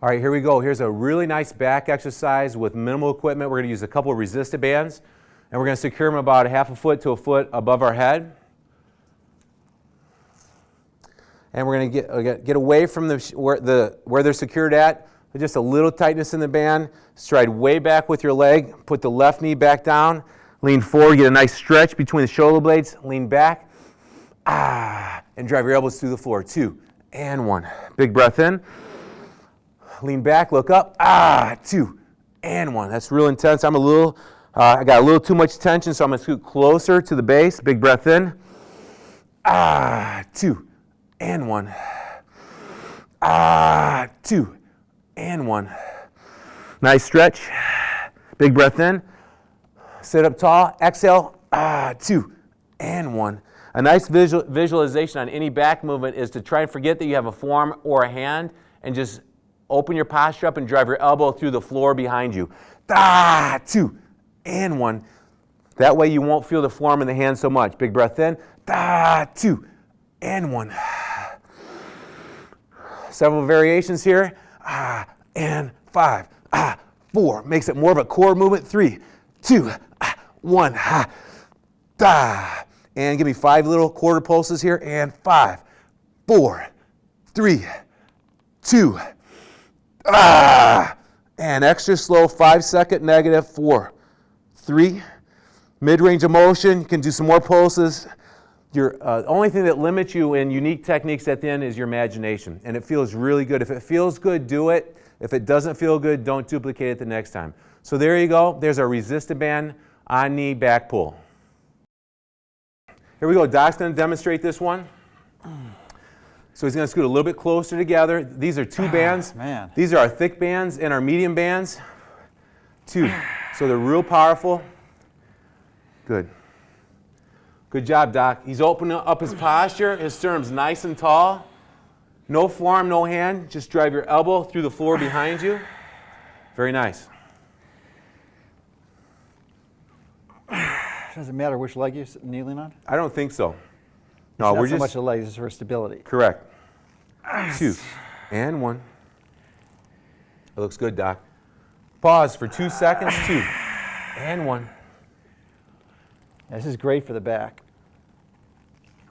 All right, here we go. Here's a really nice back exercise with minimal equipment. We're going to use a couple of resisted bands, and we're going to secure them about a half a foot to a foot above our head. And we're going to get away from where they're secured at. Just a little tightness in the band. Stride way back with your leg. Put the left knee back down. Lean forward. Get a nice stretch between the shoulder blades. Lean back. And drive your elbows through the floor. 2 and 1. Big breath in. Lean back. Look up. 2 and 1. That's real intense. I got a little too much tension, so I'm going to scoot closer to the base. Big breath in. 2 and 1. 2 and 1. Nice stretch. Big breath in. Sit up tall. Exhale. 2 and 1. A nice visualization on any back movement is to try and forget that you have a forearm or a hand and just open your posture up and drive your elbow through the floor behind you. 2 and 1. That way you won't feel the forearm and the hand so much. Big breath in. 2 and 1. Several variations here. And 5. 4. Makes it more of a core movement. 3, 2, 1. And give me 5 little quarter pulses here. And 5, 4, 3, 2. And extra slow. 5-second negative. 4, 3. Mid-range of motion. You can do some more pulses. The only thing that limits you in unique techniques at the end is your imagination. And it feels really good. If it feels good, do it. If it doesn't feel good, don't duplicate it the next time. So there you go. There's our resisted band on knee back pull. Here we go. Doc's going to demonstrate this one. So he's going to scoot a little bit closer together. These are 2 bands. Man. These are our thick bands and our medium bands. 2. So they're real powerful. Good. Good job, Doc. He's opening up his posture. His sternum's nice and tall. No forearm, no hand. Just drive your elbow through the floor behind you. Very nice. Does it matter which leg you're kneeling on? I don't think so. No, we're just... Not so much the legs, it's for stability. Correct. 2 and 1. It looks good, Doc. Pause for 2 seconds. 2 and 1. This is great for the back.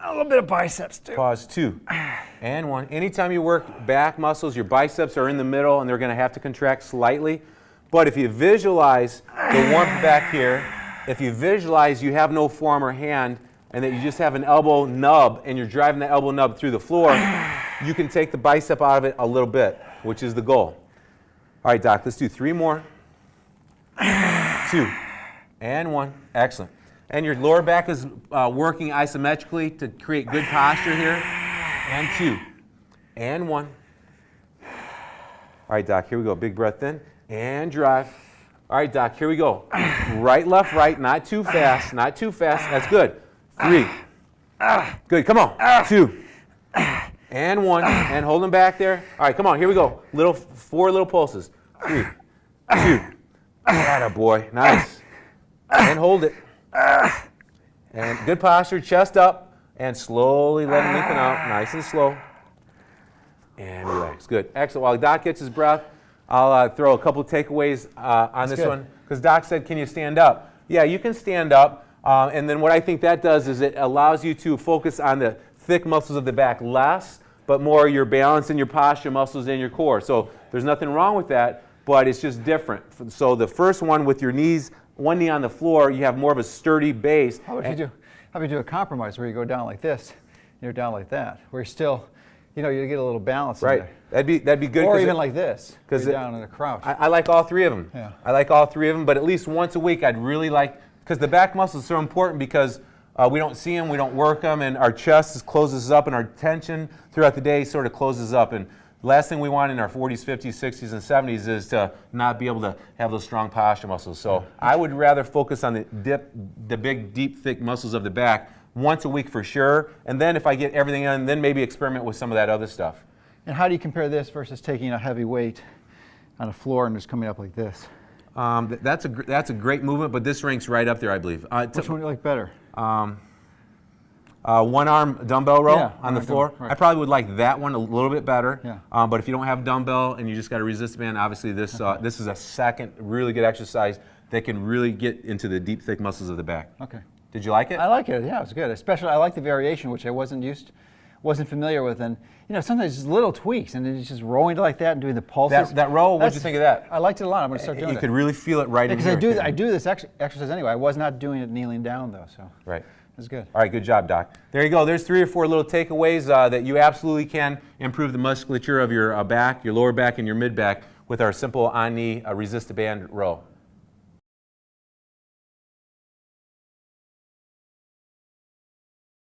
A little bit of biceps, too. Pause. 2 and 1. Anytime you work back muscles, your biceps are in the middle, and they're going to have to contract slightly. But if you visualize the warmth back here, if you visualize you have no forearm or hand, and that you just have an elbow nub, and you're driving the elbow nub through the floor, you can take the bicep out of it a little bit, which is the goal. All right, Doc, let's do 3 more. 2 and 1. Excellent. And your lower back is working isometrically to create good posture here. And 2 and 1. All right, Doc, here we go. Big breath in and drive. All right, Doc, here we go. Right, left, right. Not too fast. Not too fast. That's good. 3. Good. Come on. 2 and 1. And hold them back there. All right, come on. Here we go. 4 little pulses. 3, 2. Atta boy. Nice. And hold it. And good posture, chest up, and slowly let it lengthen out, nice and slow. And relax. Good. Excellent. While Doc gets his breath, I'll throw a couple of takeaways on this one. Because Doc said, can you stand up? Yeah, you can stand up. And then what I think that does is it allows you to focus on the thick muscles of the back less, but more your balance and your posture muscles in your core. So there's nothing wrong with that, but it's just different. So the first one with your knees, one knee on the floor, you have more of a sturdy base. How about you do a compromise where you go down like this, you're down like that, where you're still, you get a little balance in there. That'd be good. Or even like this, because you're down in a crouch. I like all 3 of them. Yeah. I like all 3 of them, but at least once a week I'd really like, because the back muscles are so important because we don't see them, we don't work them, and our chest closes up and our tension throughout the day sort of closes up. And last thing we want in our 40s, 50s, 60s, and 70s is to not be able to have those strong posture muscles. So I would rather focus on the big, deep, thick muscles of the back once a week for sure. And then if I get everything in, then maybe experiment with some of that other stuff. And how do you compare this versus taking a heavy weight on the floor and just coming up like this? That's a great movement, but this ranks right up there, I believe. Which one do you like better? one arm dumbbell row Yeah, on the right, floor. right. I probably would like that one a little bit better. Yeah. But if you don't have dumbbell and you just got a resist band, obviously this this is a second really good exercise that can really get into the deep, thick muscles of the back. Okay. Did you like it? I like it. Yeah, it's good. Especially I like the variation, which I wasn't familiar with, and sometimes just little tweaks, and it's just rolling like that and doing the pulses. That row, what'd you think of that? I liked it a lot. I'm going to start doing You it. could really feel it right in Because here. I do this exercise anyway. I was not doing it kneeling down though, so Right. it's good. All right, good job, Doc. There you go. There's 3 or 4 little takeaways that you absolutely can improve the musculature of your back, your lower back, and your mid back with our simple on-knee resist band row.